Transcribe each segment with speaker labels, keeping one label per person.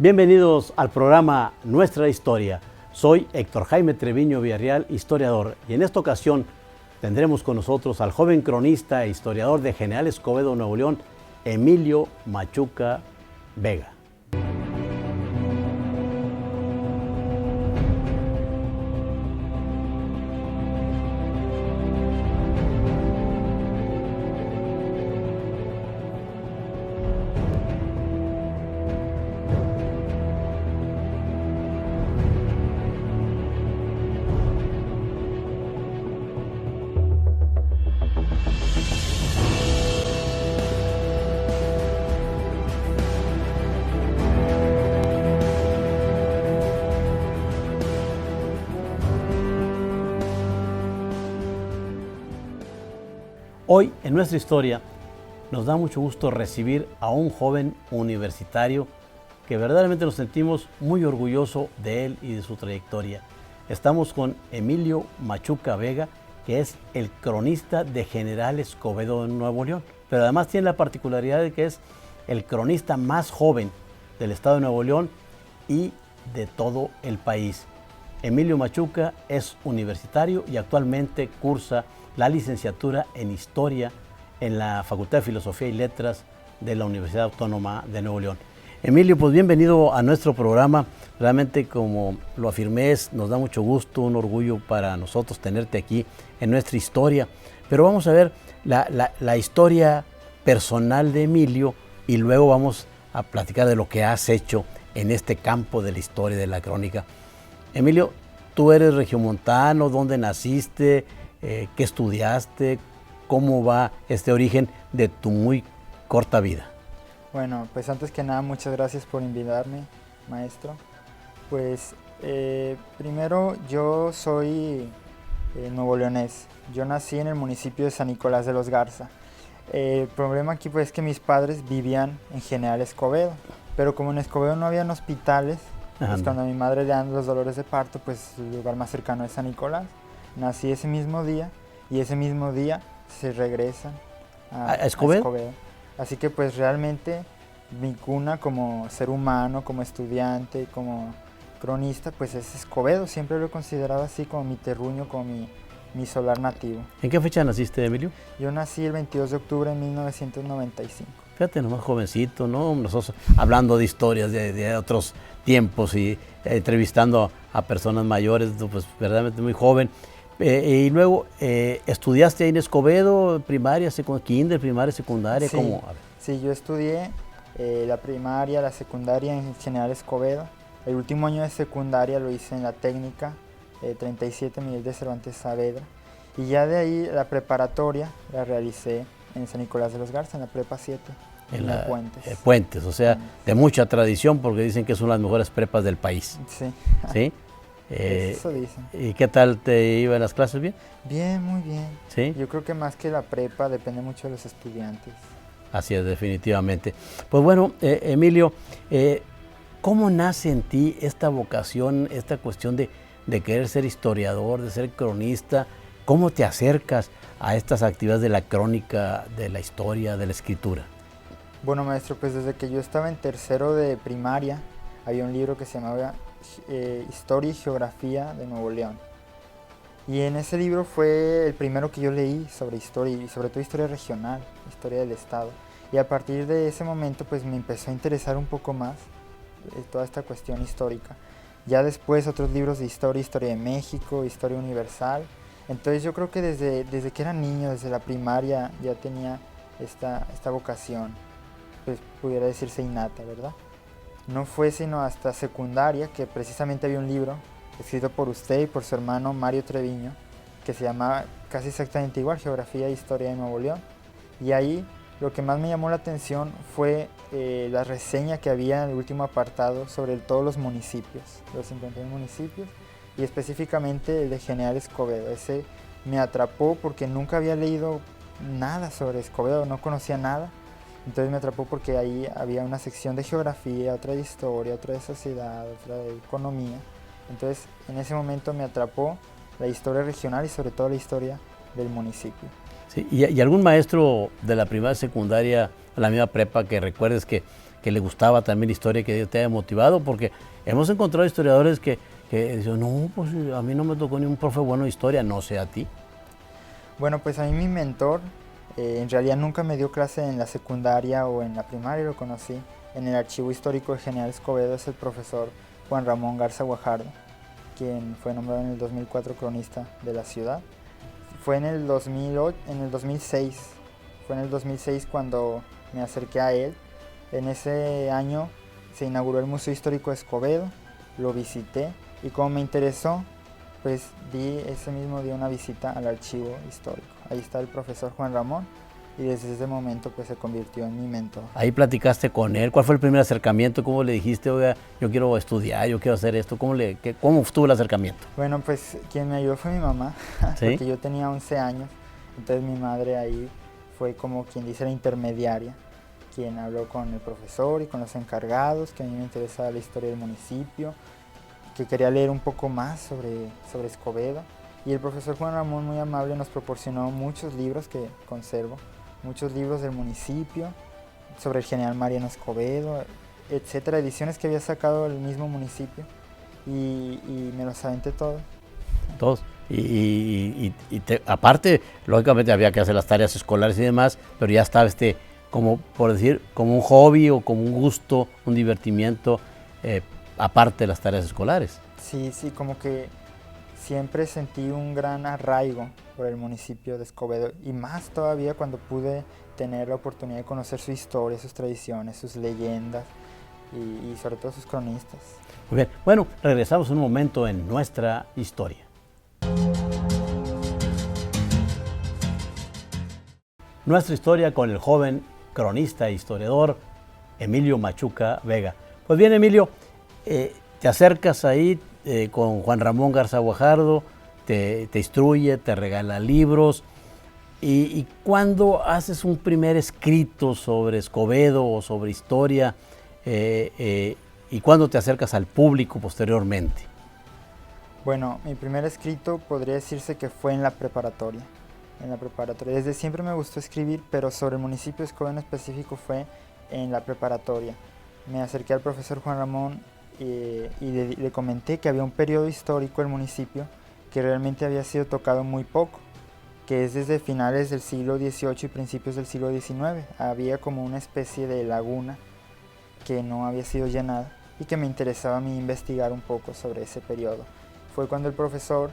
Speaker 1: Bienvenidos al programa Nuestra Historia. Soy Héctor Jaime Treviño Villarreal, historiador, y en esta ocasión tendremos con nosotros al joven cronista e historiador de General Escobedo, Nuevo León, Emilio Machuca Vega. Hoy, en nuestra historia, nos da mucho gusto recibir a un joven universitario que verdaderamente nos sentimos muy orgullosos de él y de su trayectoria. Estamos con Emilio Machuca Vega, que es el cronista de General Escobedo en Nuevo León, pero además tiene la particularidad de que es el cronista más joven del estado de Nuevo León y de todo el país. Emilio Machuca es universitario y actualmente cursa la licenciatura en Historia en la Facultad de Filosofía y Letras de la Universidad Autónoma de Nuevo León. Emilio, pues bienvenido a nuestro programa. Realmente, como lo afirmé, nos da mucho gusto, un orgullo para nosotros tenerte aquí en nuestra historia. Pero vamos a ver la historia personal de Emilio y luego vamos a platicar de lo que has hecho en este campo de la historia y de la crónica. Emilio, tú eres regiomontano, ¿dónde naciste? ¿Qué estudiaste? ¿Cómo va este origen de tu muy corta vida?
Speaker 2: Bueno, pues antes que nada, muchas gracias por invitarme, maestro. Pues primero, yo soy nuevo leonés. Yo nací en el municipio de San Nicolás de los Garza. El problema aquí pues, es que mis padres vivían en General Escobedo, pero como en Escobedo no habían hospitales, pues cuando a mi madre le dan los dolores de parto, pues el lugar más cercano es San Nicolás. Nací ese mismo día y ese mismo día se regresan a Escobedo. Así que pues realmente mi cuna como ser humano, como estudiante, como cronista, pues es Escobedo. Siempre lo he considerado así como mi terruño, como mi solar nativo.
Speaker 1: ¿En qué fecha naciste, Emilio?
Speaker 2: Yo nací el 22 de octubre de 1995.
Speaker 1: Fíjate, nomás jovencito, ¿no? Nosotros hablando de historias de otros tiempos y entrevistando a personas mayores, pues verdaderamente muy joven. Y luego, ¿estudiaste ahí en Escobedo, primaria, kinder, primaria, secundaria?
Speaker 2: Sí,
Speaker 1: ¿Cómo?
Speaker 2: Sí, yo estudié la primaria, la secundaria en General Escobedo. El último año de secundaria lo hice en la técnica 37 Miguel de Cervantes Saavedra. Y ya de ahí la preparatoria la realicé en San Nicolás de los Garza, en la prepa 7, en la Puentes.
Speaker 1: Puentes, o sea, de mucha tradición porque dicen que son las mejores prepas del país.
Speaker 2: Sí.
Speaker 1: ¿Sí?
Speaker 2: Eso dicen.
Speaker 1: ¿Y qué tal te iba en las clases? ¿Bien?
Speaker 2: Bien, muy bien.
Speaker 1: ¿Sí?
Speaker 2: Yo creo que más que la prepa depende mucho de los estudiantes.
Speaker 1: Así es, definitivamente. Pues bueno, Emilio, ¿cómo nace en ti esta vocación, esta cuestión de querer ser historiador, de ser cronista? ¿Cómo te acercas a estas actividades de la crónica, de la historia, de la escritura?
Speaker 2: Bueno, maestro, pues desde que yo estaba en tercero de primaria, había un libro que se llamaba Historia y Geografía de Nuevo León. Y en ese libro fue el primero que yo leí sobre historia y sobre todo historia regional, historia del estado. Y a partir de ese momento pues me empezó a interesar un poco más toda esta cuestión histórica. Ya después otros libros de historia, historia de México, historia universal. Entonces yo creo que desde que era niño, desde la primaria ya tenía esta vocación, pues pudiera decirse innata, ¿verdad? No fue sino hasta secundaria que precisamente había un libro escrito por usted y por su hermano Mario Treviño que se llamaba casi exactamente igual, Geografía e Historia de Nuevo León. Y ahí lo que más me llamó la atención fue la reseña que había en el último apartado sobre todos los municipios, los 51 municipios, y específicamente el de General Escobedo. Ese me atrapó porque nunca había leído nada sobre Escobedo, no conocía nada. Entonces me atrapó porque ahí había una sección de geografía, otra de historia, otra de sociedad, otra de economía. Entonces en ese momento me atrapó la historia regional y sobre todo la historia del municipio.
Speaker 1: Sí, ¿y algún maestro de la primaria, secundaria, la misma prepa que recuerdes que que le gustaba también la historia, que te haya motivado, porque hemos encontrado historiadores que dicen, no, pues a mí no me tocó ni un profe bueno de historia, no sé a ti.
Speaker 2: Bueno, pues a mí mi mentor en realidad nunca me dio clase en la secundaria o en la primaria, lo conocí en el Archivo Histórico de General Escobedo, es el profesor Juan Ramón Garza Guajardo, quien fue nombrado en el 2004 cronista de la ciudad. Fue en el 2006, fue en el 2006 cuando me acerqué a él. En ese año se inauguró el Museo Histórico de Escobedo, lo visité y como me interesó, pues ese mismo día una visita al archivo histórico. Ahí está el profesor Juan Ramón y desde ese momento pues se convirtió en mi mentor.
Speaker 1: Ahí platicaste con él, ¿cuál fue el primer acercamiento? ¿Cómo le dijiste, oiga, yo quiero estudiar, yo quiero hacer esto? ¿Cómo estuvo el acercamiento?
Speaker 2: Bueno, pues quien me ayudó fue mi mamá,
Speaker 1: ¿Sí?
Speaker 2: porque yo tenía 11 años, entonces mi madre ahí fue como quien dice la intermediaria, quien habló con el profesor y con los encargados, que a mí me interesaba la historia del municipio, que quería leer un poco más sobre Escobedo. Y el profesor Juan Ramón, muy amable, nos proporcionó muchos libros que conservo, muchos libros del municipio, sobre el general Mariano Escobedo, etcétera, ediciones que había sacado el mismo municipio, y me los aventé todos.
Speaker 1: Todos. Aparte, lógicamente había que hacer las tareas escolares y demás, pero ya estaba como por decir, como un hobby o como un gusto, un divertimiento, aparte de las tareas escolares.
Speaker 2: Sí, como que siempre sentí un gran arraigo por el municipio de Escobedo y más todavía cuando pude tener la oportunidad de conocer su historia, sus tradiciones, sus leyendas y sobre todo sus cronistas.
Speaker 1: Muy bien, bueno, regresamos un momento en nuestra historia. Nuestra historia con el joven cronista e historiador Emilio Machuca Vega. Pues bien, Emilio, te acercas ahí con Juan Ramón Garza Guajardo, te instruye, te regala libros, y cuando haces un primer escrito sobre Escobedo o sobre historia, y cuando te acercas al público posteriormente.
Speaker 2: Bueno, mi primer escrito podría decirse que fue en la preparatoria. Desde siempre me gustó escribir, pero sobre el municipio de Escobedo en específico fue en la preparatoria. Me acerqué al profesor Juan Ramón y le comenté que había un periodo histórico del municipio que realmente había sido tocado muy poco, que es desde finales del siglo XVIII y principios del siglo XIX. Había como una especie de laguna que no había sido llenada y que me interesaba a mí investigar un poco sobre ese periodo. Fue cuando el profesor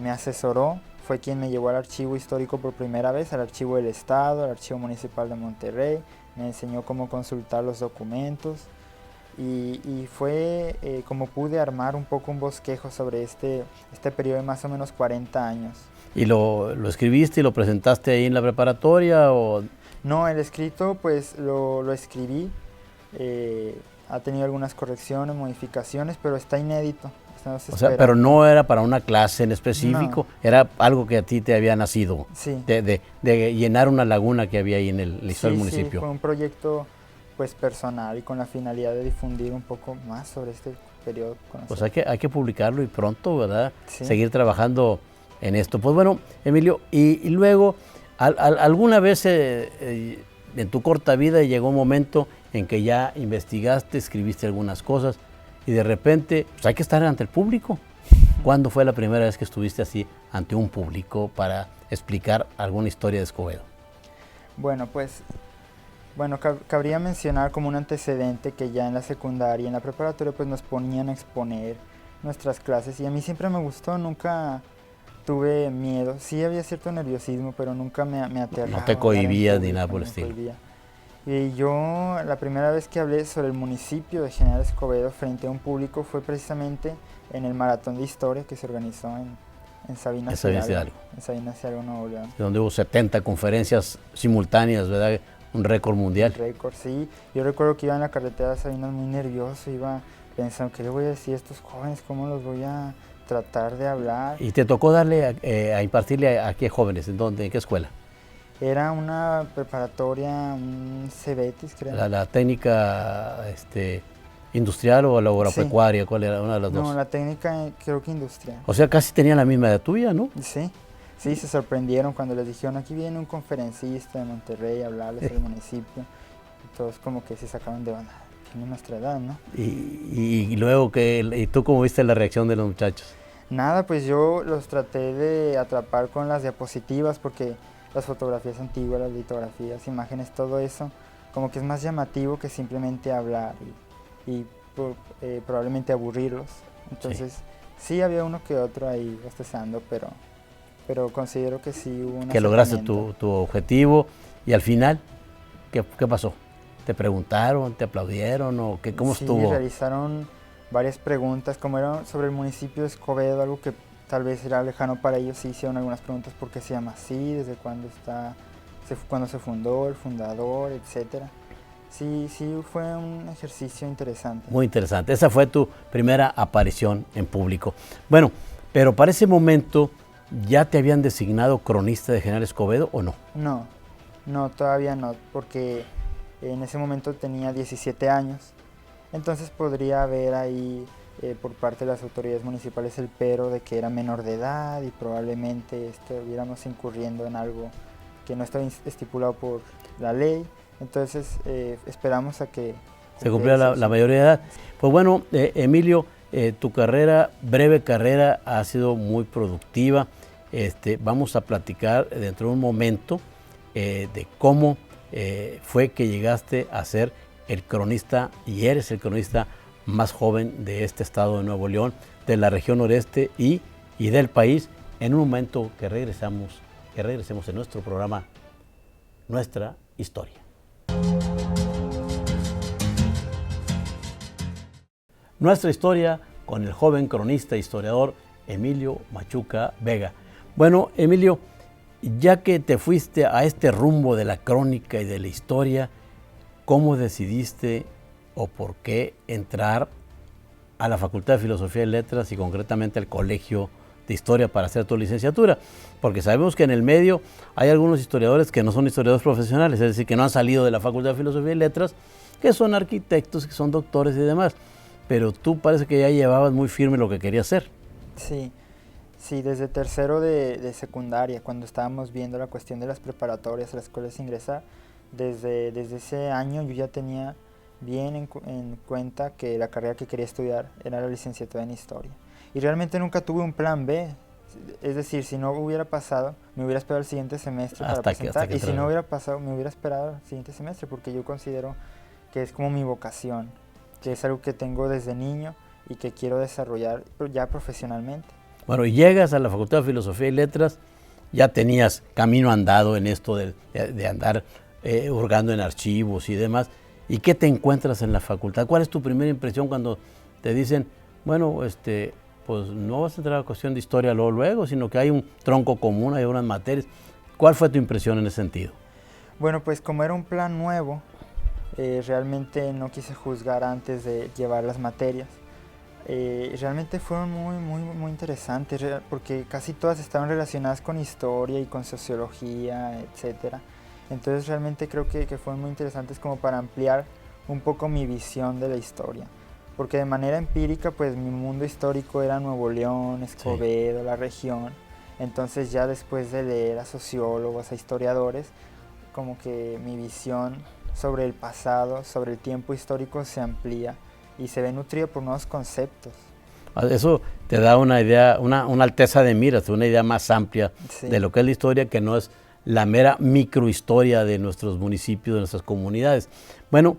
Speaker 2: me asesoró, fue quien me llevó al archivo histórico por primera vez, al archivo del Estado, al archivo municipal de Monterrey, me enseñó cómo consultar los documentos y fue como pude armar un poco un bosquejo sobre este periodo de más o menos 40 años.
Speaker 1: ¿Y lo escribiste y lo presentaste ahí en la preparatoria? O?
Speaker 2: No, el escrito pues lo escribí, ha tenido algunas correcciones, modificaciones, pero está inédito.
Speaker 1: O sea, pero no era para una clase en específico, no. Era algo que a ti te había nacido,
Speaker 2: sí.
Speaker 1: de llenar una laguna que había ahí en la historia del municipio.
Speaker 2: Sí, fue un proyecto pues personal y con la finalidad de difundir un poco más sobre este periodo.
Speaker 1: Pues hay que publicarlo y pronto, ¿verdad?
Speaker 2: Sí.
Speaker 1: Seguir trabajando en esto. Pues bueno, Emilio, y luego, ¿alguna vez en tu corta vida llegó un momento en que ya investigaste, escribiste algunas cosas, y de repente, pues hay que estar ante el público? ¿Cuándo fue la primera vez que estuviste así ante un público para explicar alguna historia de Escobedo?
Speaker 2: Bueno, pues, cabría mencionar como un antecedente que ya en la secundaria y en la preparatoria pues nos ponían a exponer nuestras clases y a mí siempre me gustó, nunca tuve miedo, sí había cierto nerviosismo, pero nunca me aterraba.
Speaker 1: No te cohibías ni nada por el estilo.
Speaker 2: Y yo la primera vez que hablé sobre el municipio de General Escobedo frente a un público fue precisamente en el Maratón de Historia que se organizó en Sabinas Hidalgo, Nuevo León.
Speaker 1: Donde hubo 70 conferencias simultáneas, ¿verdad? Un récord mundial.
Speaker 2: Un récord, sí. Yo recuerdo que iba en la carretera de Sabinas muy nervioso, iba pensando, ¿qué le voy a decir a estos jóvenes? ¿Cómo los voy a tratar de hablar?
Speaker 1: ¿Y te tocó darle a impartirle a qué jóvenes? ¿En dónde? ¿En qué escuela?
Speaker 2: Era una preparatoria, un CEBETIS, creo.
Speaker 1: ¿La técnica industrial o la agropecuaria? Sí. ¿Cuál era una de las dos?
Speaker 2: No, la técnica creo que industrial.
Speaker 1: O sea, casi tenían la misma edad tuya, ¿no?
Speaker 2: Sí, se sorprendieron cuando les dijeron, aquí viene un conferencista de Monterrey a hablarles del municipio. Y todos como que se sacaron de onda, tiene nuestra edad, ¿no?
Speaker 1: Y luego, ¿y tú cómo viste la reacción de los muchachos?
Speaker 2: Nada, pues yo los traté de atrapar con las diapositivas porque las fotografías antiguas, las litografías, imágenes, todo eso, como que es más llamativo que simplemente hablar y probablemente aburrirlos. Entonces, sí había uno que otro ahí bostezando, pero considero que sí hubo un
Speaker 1: Que lograste
Speaker 2: acercamiento.
Speaker 1: tu objetivo y al final, ¿qué pasó? ¿Te preguntaron, te aplaudieron o cómo
Speaker 2: Sí,
Speaker 1: estuvo?
Speaker 2: realizaron varias preguntas, como era sobre el municipio de Escobedo, algo que tal vez era lejano para ellos, sí hicieron algunas preguntas: ¿por qué se llama así? ¿Desde cuándo cuándo se fundó, el fundador, etcétera? Sí, sí, fue un ejercicio interesante.
Speaker 1: Muy interesante. Esa fue tu primera aparición en público. Bueno, pero para ese momento, ¿ya te habían designado cronista de General Escobedo o no?
Speaker 2: No, no, todavía no, porque en ese momento tenía 17 años. Entonces podría haber ahí por parte de las autoridades municipales el pero de que era menor de edad y probablemente estuviéramos incurriendo en algo que no estaba estipulado por la ley. Entonces esperamos a que
Speaker 1: Se cumplió la mayoría de edad. Pues bueno, Emilio, tu breve carrera, ha sido muy productiva. Vamos a platicar dentro de un momento de cómo fue que llegaste a ser el cronista, y eres el cronista más joven de este estado de Nuevo León, de la región noreste y del país, en un momento que regresemos en nuestro programa, Nuestra Historia. Nuestra Historia con el joven cronista e historiador Emilio Machuca Vega. Bueno, Emilio, ya que te fuiste a este rumbo de la crónica y de la historia, ¿cómo decidiste o por qué entrar a la Facultad de Filosofía y Letras y concretamente al Colegio de Historia para hacer tu licenciatura? Porque sabemos que en el medio hay algunos historiadores que no son historiadores profesionales, es decir, que no han salido de la Facultad de Filosofía y Letras, que son arquitectos, que son doctores y demás. Pero tú parece que ya llevabas muy firme lo que querías hacer.
Speaker 2: Sí, sí, desde tercero de secundaria, cuando estábamos viendo la cuestión de las preparatorias, las escuelas de ingresar, desde ese año yo ya tenía bien en cuenta que la carrera que quería estudiar era la licenciatura en Historia. Y realmente nunca tuve un plan B, es decir, si no hubiera pasado, me hubiera esperado el siguiente semestre para presentar, y si no hubiera pasado, me hubiera esperado el siguiente semestre, porque yo considero que es como mi vocación, que es algo que tengo desde niño y que quiero desarrollar ya profesionalmente.
Speaker 1: Bueno, y llegas a la Facultad de Filosofía y Letras, ya tenías camino andado en esto de andar hurgando en archivos y demás. ¿Y qué te encuentras en la facultad? ¿Cuál es tu primera impresión cuando te dicen, bueno, pues no vas a entrar a la cuestión de historia luego, sino que hay un tronco común, hay unas materias? ¿Cuál fue tu impresión en ese sentido?
Speaker 2: Bueno, pues como era un plan nuevo, realmente no quise juzgar antes de llevar las materias. Realmente fueron muy interesantes, porque casi todas estaban relacionadas con historia y con sociología, etcétera. Entonces realmente creo que fueron muy interesantes como para ampliar un poco mi visión de la historia. Porque de manera empírica, pues mi mundo histórico era Nuevo León, Escobedo, sí, la región. Entonces ya después de leer a sociólogos, a historiadores, como que mi visión sobre el pasado, sobre el tiempo histórico se amplía y se ve nutrida por nuevos conceptos.
Speaker 1: Eso te da una idea, una alteza de miras, una idea más amplia, sí, de lo que es la historia, que no es la mera microhistoria de nuestros municipios, de nuestras comunidades. Bueno,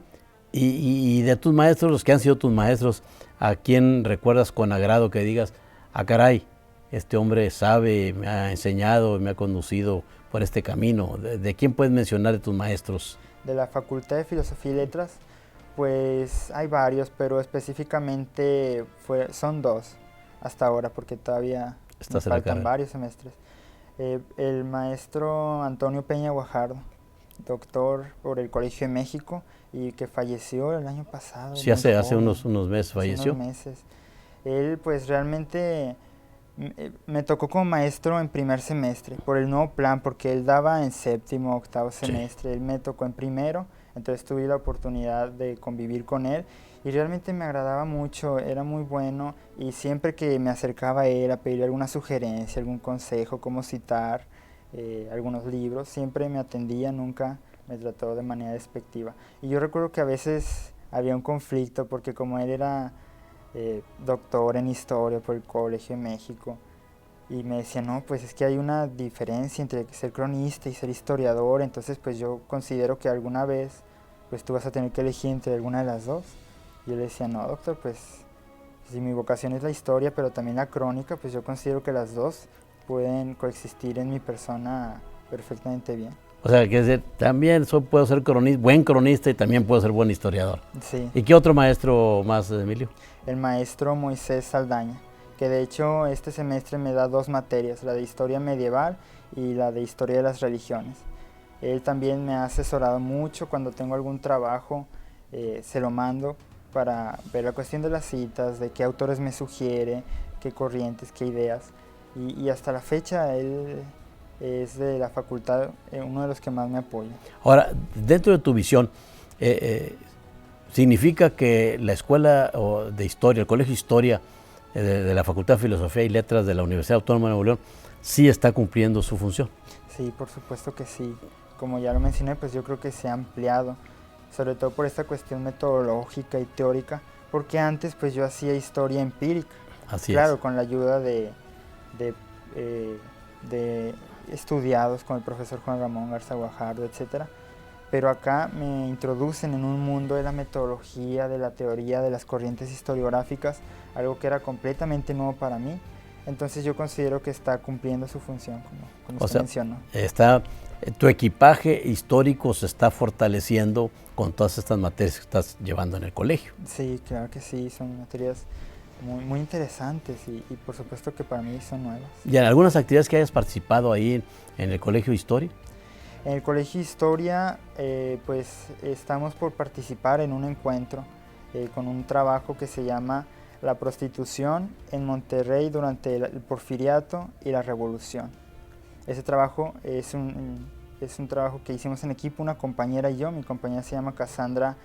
Speaker 1: y de tus maestros, los que han sido tus maestros, ¿a quién recuerdas con agrado que digas, ah caray, este hombre sabe, me ha enseñado, me ha conducido por este camino? ¿De quién puedes mencionar de tus maestros?
Speaker 2: De la Facultad de Filosofía y Letras, pues hay varios, pero específicamente son dos hasta ahora, porque todavía me faltan varios semestres. El maestro Antonio Peña Guajardo, doctor por el Colegio de México y que falleció el año pasado.
Speaker 1: Sí, hace unos meses falleció.
Speaker 2: Unos meses. Él pues realmente me tocó como maestro en primer semestre por el nuevo plan, porque él daba en séptimo, octavo semestre, sí, él me tocó en primero, entonces tuve la oportunidad de convivir con él y realmente me agradaba mucho, era muy bueno, y siempre que me acercaba a él a pedir alguna sugerencia, algún consejo, cómo citar algunos libros, siempre me atendía, nunca me trató de manera despectiva. Y yo recuerdo que a veces había un conflicto porque como él era doctor en historia por el Colegio de México, y me decía, no, pues es que hay una diferencia entre ser cronista y ser historiador, entonces pues yo considero que alguna vez pues tú vas a tener que elegir entre alguna de las dos. Y yo le decía, no, doctor, pues si mi vocación es la historia, pero también la crónica, pues yo considero que las dos pueden coexistir en mi persona perfectamente bien.
Speaker 1: O sea, que decir, también puedo ser buen cronista y también puedo ser buen historiador.
Speaker 2: Sí.
Speaker 1: ¿Y qué otro maestro más, Emilio?
Speaker 2: El maestro Moisés Saldaña, que de hecho este semestre me da 2 materias, la de historia medieval y la de historia de las religiones. Él también me ha asesorado mucho cuando tengo algún trabajo, se lo mando para ver la cuestión de las citas, de qué autores me sugiere, qué corrientes, qué ideas. Y hasta la fecha él es de la facultad uno de los que más me apoya.
Speaker 1: Ahora, dentro de tu visión, ¿significa que la Escuela de Historia, el Colegio de Historia de la Facultad de Filosofía y Letras de la Universidad Autónoma de Nuevo León sí está cumpliendo su función?
Speaker 2: Sí, por supuesto que sí. Como ya lo mencioné, pues yo creo que se ha ampliado, sobre todo por esta cuestión metodológica y teórica, porque antes pues yo hacía historia empírica.
Speaker 1: Así
Speaker 2: claro,
Speaker 1: es.
Speaker 2: Con la ayuda de estudiados con el profesor Juan Ramón Garza Guajardo, etcétera. Pero acá me introducen en un mundo de la metodología, de la teoría, de las corrientes historiográficas, algo que era completamente nuevo para mí. Entonces yo considero que está cumpliendo su función, como usted mencionó.
Speaker 1: Tu equipaje histórico se está fortaleciendo con todas estas materias que estás llevando en el colegio.
Speaker 2: Sí, claro que sí, son materias muy interesantes y por supuesto que para mí son nuevas.
Speaker 1: ¿Y en algunas actividades que hayas participado ahí en el Colegio de Historia?
Speaker 2: En el Colegio de Historia, pues estamos por participar en un encuentro con un trabajo que se llama La prostitución en Monterrey durante el Porfiriato y la Revolución. Ese trabajo es un trabajo que hicimos en equipo, una compañera y yo. Mi compañera se llama Cassandra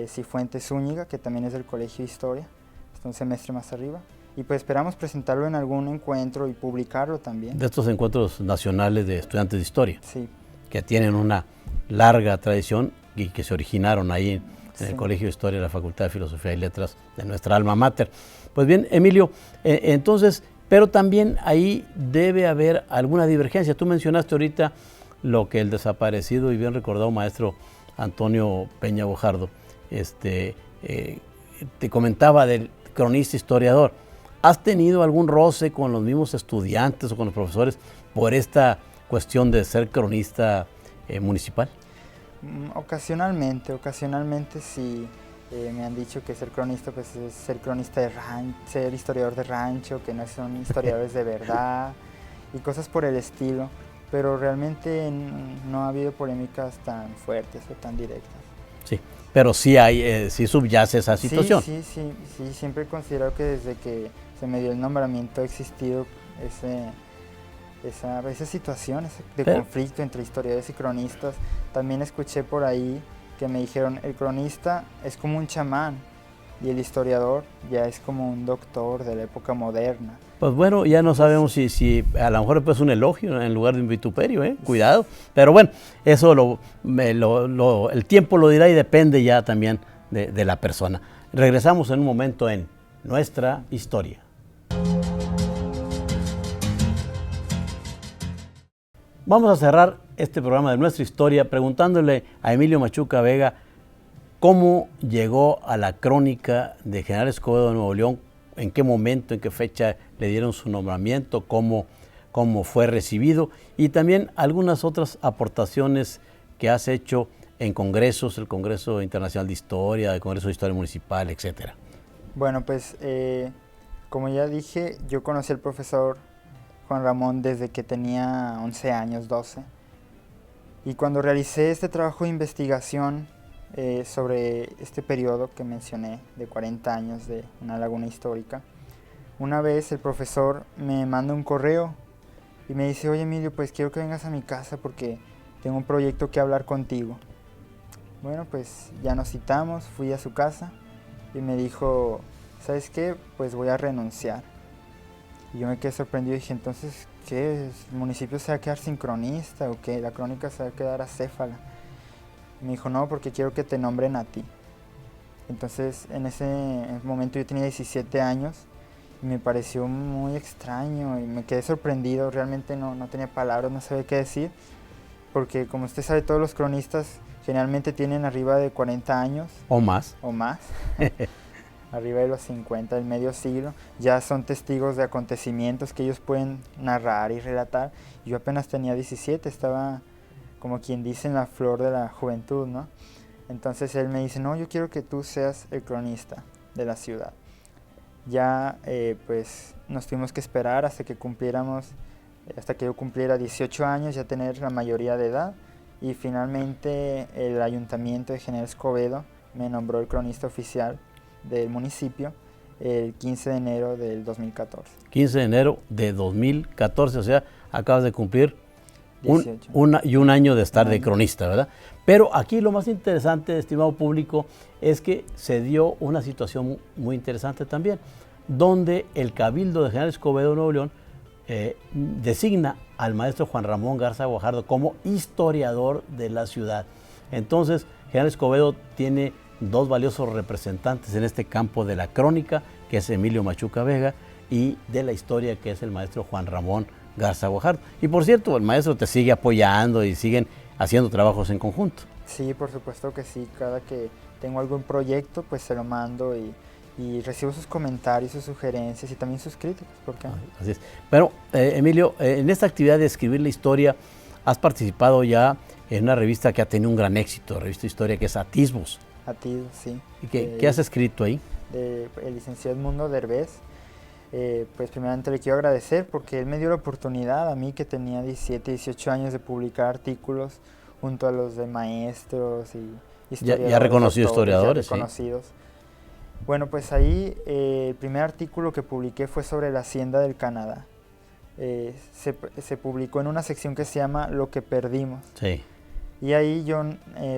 Speaker 2: Cifuentes Zúñiga, que también es del Colegio de Historia, está un semestre más arriba. Y pues esperamos presentarlo en algún encuentro y publicarlo también.
Speaker 1: De estos encuentros nacionales de estudiantes de historia.
Speaker 2: Sí.
Speaker 1: Que tienen una larga tradición y que se originaron ahí en el Colegio de Historia de la Facultad de Filosofía y Letras de nuestra alma mater. Pues bien, Emilio, entonces, pero también ahí debe haber alguna divergencia. Tú mencionaste ahorita lo que el desaparecido y bien recordado maestro Antonio Peña Guajardo te comentaba del cronista historiador. ¿Has tenido algún roce con los mismos estudiantes o con los profesores por esta cuestión de ser cronista municipal?
Speaker 2: Ocasionalmente sí. Me han dicho que ser cronista pues es ser cronista de rancho, ser historiador de rancho, que no son historiadores de verdad y cosas por el estilo, pero realmente no ha habido polémicas tan fuertes o tan directas. Sí,
Speaker 1: pero sí sí subyace esa situación.
Speaker 2: Sí, siempre he considerado que desde que se me dio el nombramiento ha existido esas situaciones de conflicto entre historiadores y cronistas. También escuché por ahí que me dijeron, el cronista es como un chamán y el historiador ya es como un doctor de la época moderna.
Speaker 1: Pues bueno, ya no sabemos si a lo mejor es un elogio en lugar de un vituperio, cuidado. Pero bueno, eso el tiempo lo dirá y depende ya también de la persona. Regresamos en un momento en Nuestra Historia. Vamos a cerrar este programa de Nuestra Historia preguntándole a Emilio Machuca Vega cómo llegó a la crónica de General Escobedo de Nuevo León, en qué momento, en qué fecha le dieron su nombramiento, cómo fue recibido y también algunas otras aportaciones que has hecho en congresos, el Congreso Internacional de Historia, el Congreso de Historia Municipal, etc.
Speaker 2: Bueno, pues como ya dije, yo conocí al profesor Juan Ramón desde que tenía 11 años, 12. Y cuando realicé este trabajo de investigación sobre este periodo que mencioné, de 40 años de una laguna histórica, una vez el profesor me manda un correo y me dice, oye Emilio, pues quiero que vengas a mi casa porque tengo un proyecto que hablar contigo. Bueno, pues ya nos citamos, fui a su casa y me dijo, ¿sabes qué? Pues voy a renunciar. Y yo me quedé sorprendido y dije, entonces, ¿qué? ¿El municipio se va a quedar sin cronista o qué? ¿La crónica se va a quedar acéfala? Me dijo, no, porque quiero que te nombren a ti. Entonces, en ese momento yo tenía 17 años y me pareció muy extraño y me quedé sorprendido. Realmente no tenía palabras, no sabía qué decir, porque como usted sabe, todos los cronistas generalmente tienen arriba de 40 años.
Speaker 1: O más.
Speaker 2: O más. Arriba de los 50, del medio siglo. Ya son testigos de acontecimientos que ellos pueden narrar y relatar. Yo apenas tenía 17, estaba, como quien dice, en la flor de la juventud, ¿no? Entonces él me dice, no, yo quiero que tú seas el cronista de la ciudad. Ya pues nos tuvimos que esperar hasta que yo cumpliera 18 años, ya tener la mayoría de edad, y finalmente el ayuntamiento de General Escobedo me nombró el cronista oficial del municipio el 15 de enero del 2014.
Speaker 1: 15 de enero de 2014, o sea, acabas de cumplir
Speaker 2: 18.
Speaker 1: un año de estar de cronista, ¿verdad? Pero aquí lo más interesante, estimado público, es que se dio una situación muy interesante también, donde el Cabildo de General Escobedo, Nuevo León, designa al maestro Juan Ramón Garza Guajardo como historiador de la ciudad. Entonces, General Escobedo tiene dos valiosos representantes en este campo de la crónica, que es Emilio Machuca Vega, y de la historia, que es el maestro Juan Ramón Garza Guajardo. Y por cierto, el maestro te sigue apoyando y siguen haciendo trabajos en conjunto.
Speaker 2: Sí, por supuesto que sí. Cada que tengo algún proyecto, pues se lo mando y recibo sus comentarios, sus sugerencias y también sus críticas. ¿Por qué?
Speaker 1: Así es. Pero, Emilio, en esta actividad de escribir la historia, has participado ya en una revista que ha tenido un gran éxito, revista de historia, que es Atisbos.
Speaker 2: Atisbos, sí.
Speaker 1: ¿Y qué has escrito ahí?
Speaker 2: El licenciado Edmundo Derbez. Pues primeramente le quiero agradecer porque él me dio la oportunidad a mí, que tenía 17, 18 años, de publicar artículos junto a los de maestros y historiadores.
Speaker 1: Ya reconocidos historiadores,
Speaker 2: ya reconocidos. Sí. Bueno, pues ahí el primer artículo que publiqué fue sobre la Hacienda del Canadá. Se publicó en una sección que se llama Lo que perdimos.
Speaker 1: Sí.
Speaker 2: Y ahí yo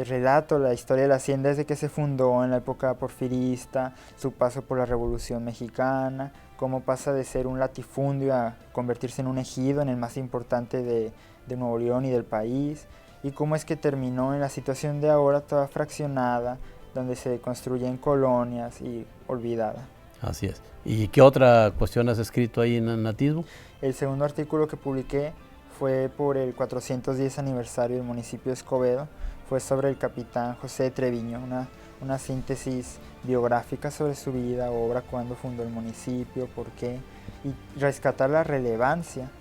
Speaker 2: relato la historia de la hacienda desde que se fundó en la época porfirista, su paso por la Revolución Mexicana, cómo pasa de ser un latifundio a convertirse en un ejido, en el más importante de Nuevo León y del país, y cómo es que terminó en la situación de ahora, toda fraccionada, donde se construyen colonias y olvidada.
Speaker 1: Así es. ¿Y qué otra cuestión has escrito ahí en Atisbo?
Speaker 2: El segundo artículo que publiqué fue por el 410 aniversario del municipio de Escobedo. Fue sobre el capitán José de Treviño, una síntesis biográfica sobre su vida, obra, cuándo fundó el municipio, por qué, y rescatar la relevancia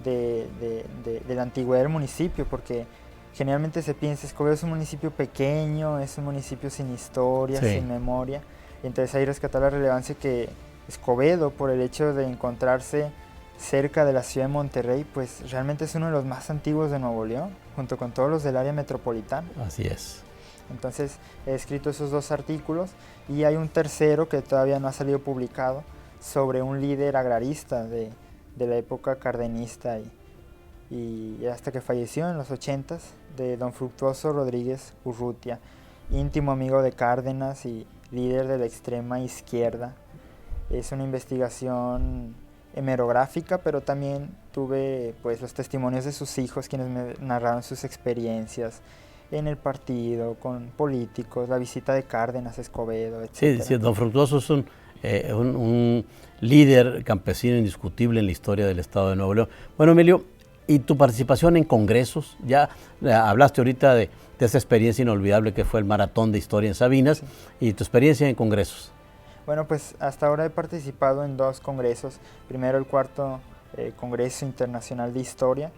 Speaker 2: de la antigüedad del municipio, porque generalmente se piensa Escobedo es un municipio pequeño, es un municipio sin historia,
Speaker 1: sí,
Speaker 2: sin memoria, y entonces ahí rescatar la relevancia que Escobedo, por el hecho de encontrarse cerca de la ciudad de Monterrey, pues realmente es uno de los más antiguos de Nuevo León, junto con todos los del área metropolitana.
Speaker 1: Así es.
Speaker 2: Entonces he escrito esos dos artículos y hay un tercero que todavía no ha salido publicado sobre un líder agrarista de la época cardenista y hasta que falleció en los 80s, de don Fructuoso Rodríguez Urrutia, íntimo amigo de Cárdenas y líder de la extrema izquierda. Es una investigación hemerográfica, pero también tuve pues los testimonios de sus hijos, quienes me narraron sus experiencias en el partido, con políticos, la visita de Cárdenas a Escobedo, etc.
Speaker 1: Sí, don Fructuoso es un líder campesino indiscutible en la historia del estado de Nuevo León. Bueno, Emilio, ¿y tu participación en congresos? Ya hablaste ahorita de esa experiencia inolvidable que fue el Maratón de Historia en Sabinas, sí, y tu experiencia en congresos.
Speaker 2: Bueno, pues hasta ahora he participado en dos congresos. Primero el cuarto Congreso Internacional de Historia,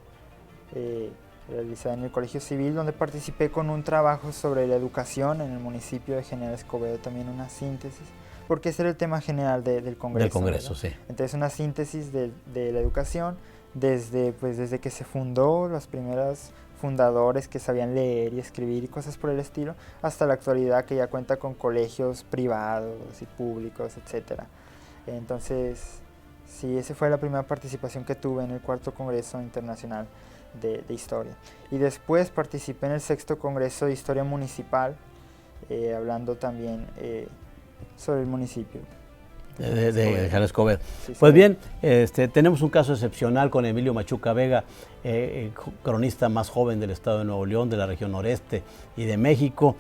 Speaker 2: realizado en el Colegio Civil, donde participé con un trabajo sobre la educación en el municipio de General Escobedo, también una síntesis, porque ese era el tema general del Congreso.
Speaker 1: Del Congreso, ¿verdad? Sí.
Speaker 2: Entonces una síntesis de la educación desde que se fundó, los primeros fundadores que sabían leer y escribir y cosas por el estilo, hasta la actualidad, que ya cuenta con colegios privados y públicos, etc. Entonces, sí, esa fue la primera participación que tuve en el cuarto Congreso Internacional de Historia. Y después participé en el sexto Congreso de Historia Municipal, hablando también sobre el municipio.
Speaker 1: de Jara Escobedo.
Speaker 2: Sí,
Speaker 1: Pues
Speaker 2: sí.
Speaker 1: bien, tenemos un caso excepcional con Emilio Machuca Vega, cronista más joven del estado de Nuevo León, de la región noreste y de México.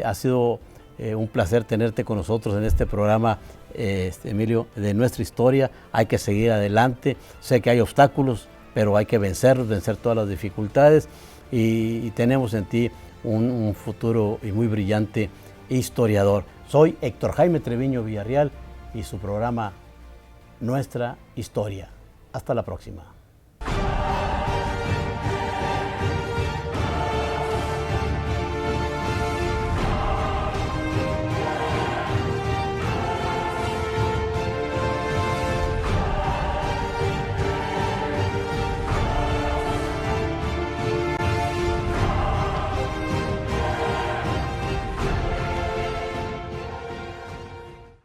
Speaker 1: Ha sido un placer tenerte con nosotros en este programa, Emilio, de nuestra historia. Hay que seguir adelante. Sé que hay obstáculos, pero hay que vencerlos, vencer todas las dificultades y tenemos en ti un futuro y muy brillante historiador. Soy Héctor Jaime Treviño Villarreal y su programa Nuestra Historia. Hasta la próxima.